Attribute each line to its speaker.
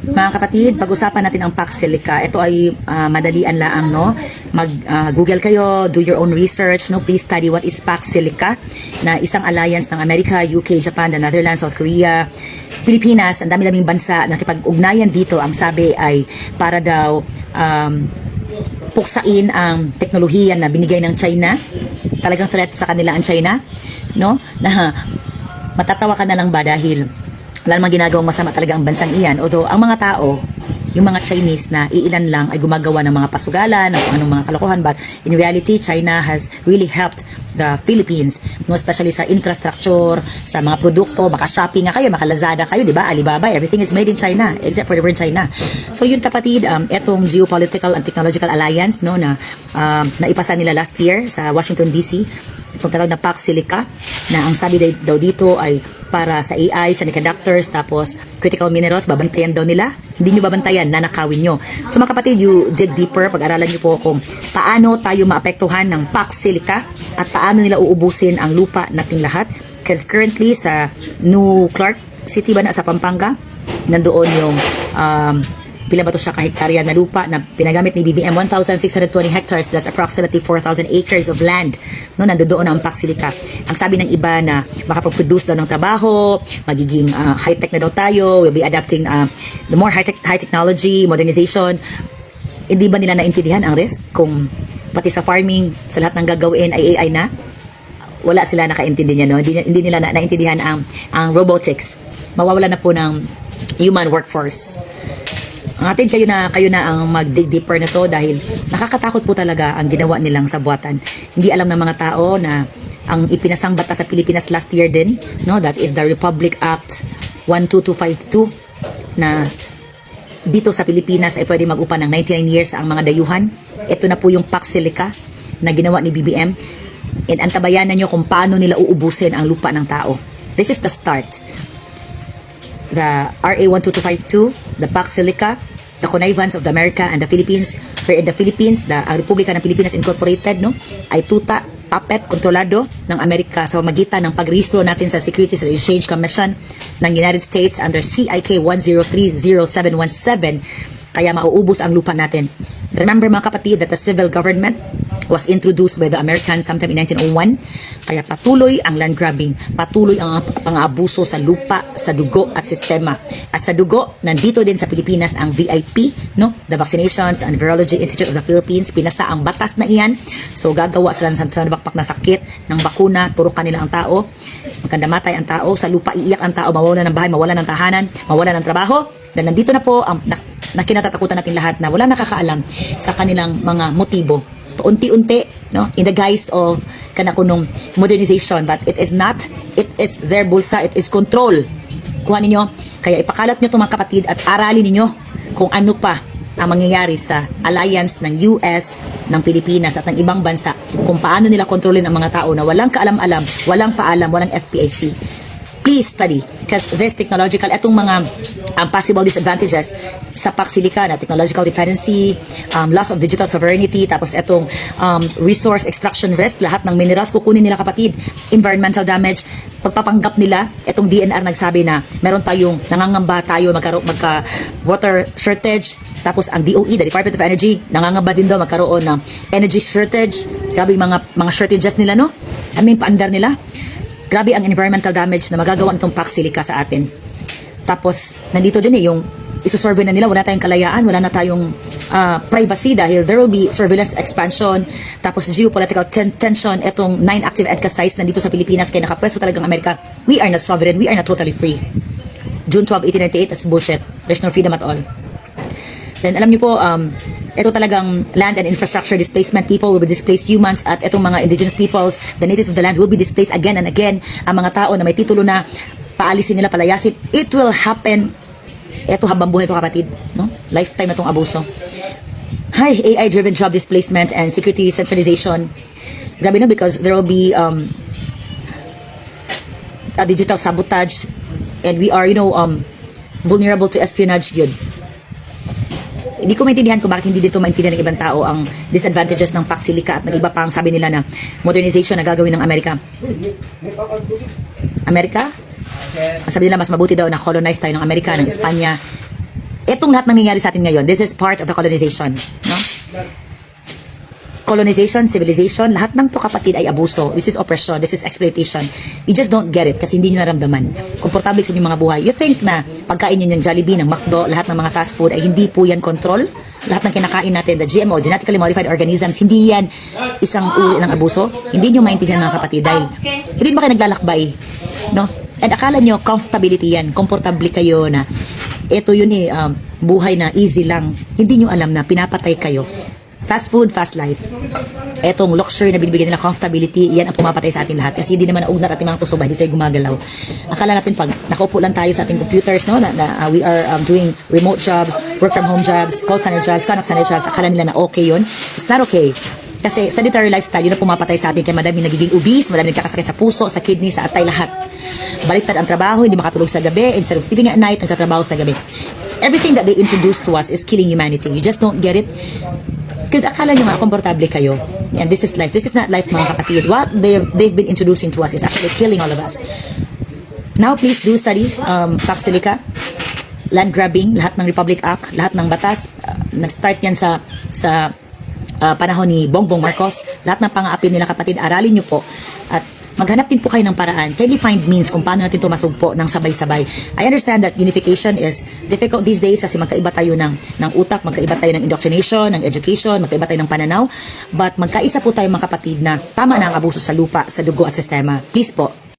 Speaker 1: Mga kapatid, pag-usapan natin ang Pax Silica. Ito ay madalian lang, no? Google kayo, do your own research, no? Please study what is Pax Silica, na isang alliance ng Amerika, UK, Japan, the Netherlands, South Korea, Pilipinas, ang dami-daming bansa na nakipag-ugnayan dito. Ang sabi ay para daw puksain ang teknolohiya na binigay ng China. Talagang threat sa kanila ang China, no? Na matatawa ka na lang ba dahil wala namang ginagawang masama talaga ang bansang iyan. Although ang mga tao, yung mga Chinese na iilan lang ay gumagawa ng mga pasugalan, ng anong mga kalokohan, but in reality, China has really helped the Philippines, no, especially sa infrastructure, sa mga produkto, maka-shopping nga kayo, maka-Lazada kayo, di ba? Alibaba, everything is made in China, except for the word China. So yun kapatid, etong geopolitical and technological alliance, no, na naipasa nila last year sa Washington DC, itong tawag na Pax Silica, na ang sabi daw dito ay para sa AI, semiconductors, tapos critical minerals, babantayan daw nila. Hindi nyo babantayan, nanakawin nyo. So mga kapatid, you dig deeper, pag-aralan nyo po kung paano tayo maapektuhan ng Pax Silica at paano nila uubusin ang lupa nating lahat. Because currently sa New Clark City ba na sa Pampanga, nandoon yung pila ba ito siya kahektarya na lupa na pinagamit ni BBM, 1,620 hectares, that's approximately 4,000 acres of land, no, nandoon ang Pax Silica. Ang sabi ng iba na makapag-produce daw ng trabaho, magiging high-tech na daw tayo, we'll be adapting the more high technology, modernization. Hindi ba nila naintindihan ang risk kung pati sa farming, sa lahat ng gagawin ay AI na? Wala sila nakaintindi niya, no? Hindi nila naintindihan ang robotics. Mawawala na po ng human workforce. Ang atin kayo na ang mag-dig deeper na to dahil nakakatakot po talaga ang ginawa nilang sabuatan. Hindi alam ng mga tao na ang ipinasang batas sa Pilipinas last year din, no, that is the Republic Act 12252, na dito sa Pilipinas ay pwede mag-upa ng 99 years ang mga dayuhan. Ito na po yung Pax Silica na ginawa ni BBM. And antabayanan nyo kung paano nila uubusin ang lupa ng tao. This is the start. The RA 12252, the Pax Silica, the connivance of the America and the Philippines, where in the Philippines, the Republika ng Pilipinas Incorporated, no, ay tuta, puppet, kontrolado ng Amerika sa magitan ng pagrehistro natin sa Securities and Exchange Commission ng United States under CIK 1030717, kaya mauubos ang lupa natin. Remember mga kapatid that the civil government was introduced by the Americans sometime in 1901. Kaya patuloy ang land grabbing, patuloy ang pang-aabuso sa lupa, sa dugo at sistema. At sa dugo, nandito din sa Pilipinas ang VIP, no? The Vaccinations and Virology Institute of the Philippines. Pinasa ang batas na iyan. So gagawa sila sa bakpak na sakit ng bakuna, turukan nila ang tao. Magkanda matay ang tao, sa lupa iiyak ang tao, mawala ng bahay, mawala ng tahanan, mawala ng trabaho. Dahil nandito na po ang na kinatatakutan natin lahat na wala nakakaalam sa kanilang mga motibo. Paunti-unti, no, in the guise of kanakunong modernization, but it is not, it is their bulsa, it is control. Kuha ninyo, kaya ipakalat nyo itong mga kapatid at aralin ninyo kung ano pa ang mangyayari sa alliance ng US, ng Pilipinas at ng ibang bansa, kung paano nila kontrolin ang mga tao na walang kaalam-alam, walang paalam, walang FPIC. Please study, because this technological, etong mga possible disadvantages sa Pax Silica na technological dependency, loss of digital sovereignty, tapos etong resource extraction risk, lahat ng minerals kukunin nila kapatid, environmental damage, pagpapanggap nila, etong DNR nagsabi na meron tayong nangangamba tayo magka water shortage, tapos ang DOE, the Department of Energy, nangangamba din daw magkaroon ng energy shortage. Grabe yung mga shortages nila, no? I mean, paandar nila. Grabe ang environmental damage na magagawa nitong Pax Silica sa atin. Tapos, nandito din yung isusurvey na nila, wala tayong kalayaan, wala na tayong privacy dahil there will be surveillance expansion, tapos geopolitical tension, etong 9 active EDCA sites nandito sa Pilipinas, kaya nakapwesto talagang Amerika. We are not sovereign, we are not totally free. June 12, 1898, that's bullshit. There's no freedom at all. Then, alam niyo po, ito talagang land and infrastructure displacement, people will be displaced, humans at itong mga indigenous peoples, the natives of the land will be displaced again and again. Ang mga tao na may titulo na paalisin nila, palayasin, it will happen. Ito habang buhay ito kapatid, no? Lifetime na itong abuso. Hi, AI-driven job displacement and security centralization. Grabe no, because there will be a digital sabotage and we are, vulnerable to espionage yun. Hindi ko maintindihan kung bakit hindi dito maintindihan ng ibang tao ang disadvantages ng Pax Silica at ng iba pang sabi nila na modernization na gagawin ng Amerika. Amerika? Sabi nila mas mabuti daw na colonize tayo ng Amerika, ng Espanya. Itong lahat nangyayari sa atin ngayon, this is part of the colonization. No? Colonization, civilization, lahat ng to kapatid ay abuso. This is oppression, this is exploitation. You just don't get it kasi hindi nyo naramdaman. Komportable sa inyong mga buhay. You think na pagkain nyo ng Jollibee, ng McDo, lahat ng mga fast food ay hindi po yan control? Lahat ng kinakain natin, the GMO, genetically modified organisms, hindi yan isang uri ng abuso? Hindi nyo maintindihan mga kapatid dahil hindi ba kayo naglalakbay? No? And akala nyo, comfortability yan. Komportable kayo na ito yun buhay na easy lang. Hindi nyo alam na pinapatay kayo. Fast food, fast life. Etong luxury na binibigyan nila, comfortability, yan ang pumapatay sa atin lahat. Kasi hindi naman naugnat ating mga puso ba, hindi tayo gumagalaw. Akala natin pag nakaupo lang tayo sa ating computers, no, we are doing remote jobs, work from home jobs, call center jobs, contact center jobs, akala nila na okay yun. It's not okay. Kasi sedentary lifestyle, yun ang pumapatay sa atin. Kaya madami nagiging obese, madami nagkakasakit sa puso, sa kidney, sa atay, lahat. Baliktad ang trabaho, hindi makatulog sa gabi, instead of sleeping at night, nagtatrabaho sa gabi. Everything that they introduce to us is killing humanity. You just don't get it. Kasi akala nyo nga, komportable kayo. And this is life. This is not life, mga kapatid. What they've been introducing to us is actually killing all of us. Now, please do study Pax Silica, land grabbing, lahat ng Republic Act, lahat ng batas. Nag-start yan sa panahon ni Bongbong Marcos. Lahat ng pang-aapi nila kapatid, aralin nyo po. At maghanap din po kayo ng paraan. Kindly find means kung paano natin ito masugpo ng sabay-sabay. I understand that unification is difficult these days kasi magkaiba tayo ng utak, magkaiba tayo ng indoctrination, ng education, magkaiba tayo ng pananaw. But magkaisa po tayo mga kapatid na tama na ang abuso sa lupa, sa dugo at sistema. Please po,